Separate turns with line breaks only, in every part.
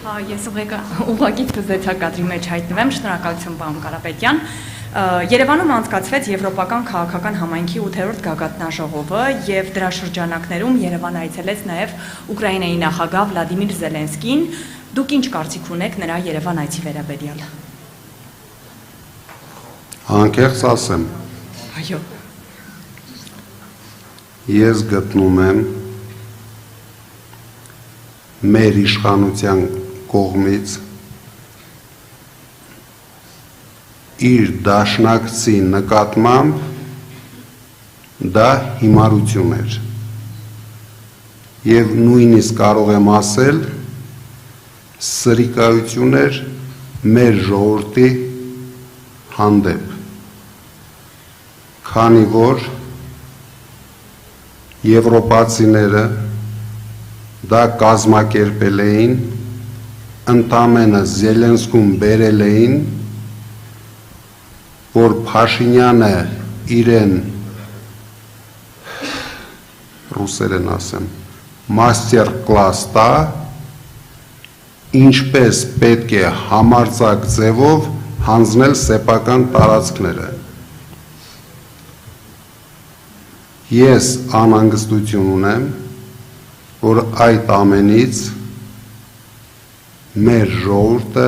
Ես ուղղակի թզեցա կադրի մեջ հայտնվեմ, շնորհակալություն պարոն Կարապետյան։ Երևանում անցկացվեց Եվրոպական քաղաքական համայնքի 8-րդ գագաթնաժողովը եւ դրա շրջանակներում Երևան այցելեց նաեւ Ուկրաինայի նախագահ Վլադիմիր Զելենսկին։ Դուք ինչ կարծիք ունեք նրա Երևան այցի վերաբերյալ։
Անկեղծ ասեմ։
Այո։
Ես գտնում եմ մեր իշխանության կողմից իր դաշնակցի նկատմամբ դա հիմարություն էր եւ նույնիսկ կարող եմ ասել սրիկայություն էր մեր ժողովրդի հանդեպ, քանի որ եվրոպացիները դա կազմակերպել էին, ընդամենը Զելենսկուն բերել էին, որ Փաշինյանը իրեն ռուսերեն ասեմ, մաստեր կլաս տա, ինչպես պետք է համարձակ ձևով հանձնել սեփական տարածքները։ Ես անհանգստություն ունեմ, որ այդ ամենից մեր ժողովուրդը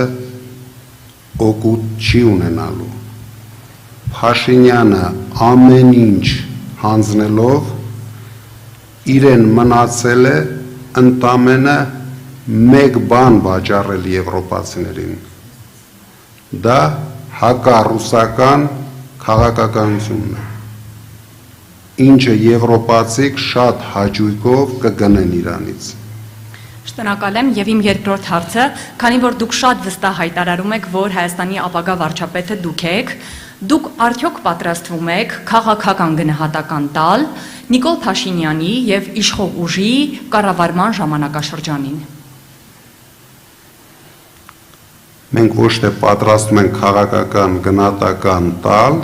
օգուտ չի ունենալու։ Փաշինյանը ամեն ինչ հանձնելով իրեն մնացել է ընդամենը մեկ բան վաճառել եվրոպացիներին։ Դա հակառուսական քաղաքականությունն է, ինչը եվրոպացիք շատ հաճույքով կգնեն իրանից։
Շնորհակալ եմ եւ իմ երկրորդ հարցը, քանի որ դուք շատ վստահ հայտարարում եք, որ Հայաստանի ապագա վարչապետը դուք եք, դուք արդյոք պատրաստվում եք քաղաքական գնահատական տալ Նիկոլ Փաշինյանի եւ իշխող ուժի կառավարման ժամանակաշրջանին։
Մենք ոչ թե պատրաստում ենք քաղաքական գնահատական տալ,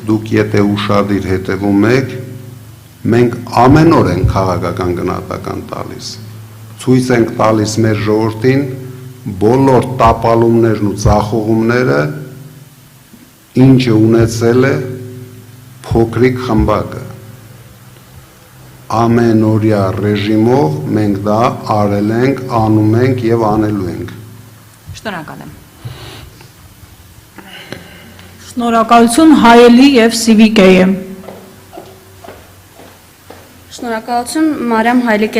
դուք եթե ուշադիր հետևում եք, մենք ամեն օր ենք քաղաքական գնահատական տալիս, ցույց ենք տալիս մեր ժողովրդին բոլոր տապալումներն ու ձախողումները, ինչը ունեցել է փոքրիկ խմբակը, ամենօրյա ռեժիմով մենք դա արել ենք, անում ենք եւ անելու ենք։
Շնորհակալ եմ։
Շնորհակալություն Հայելի եւ Civic AM։
Շնորհակալություն Մարիամ Հայլիկե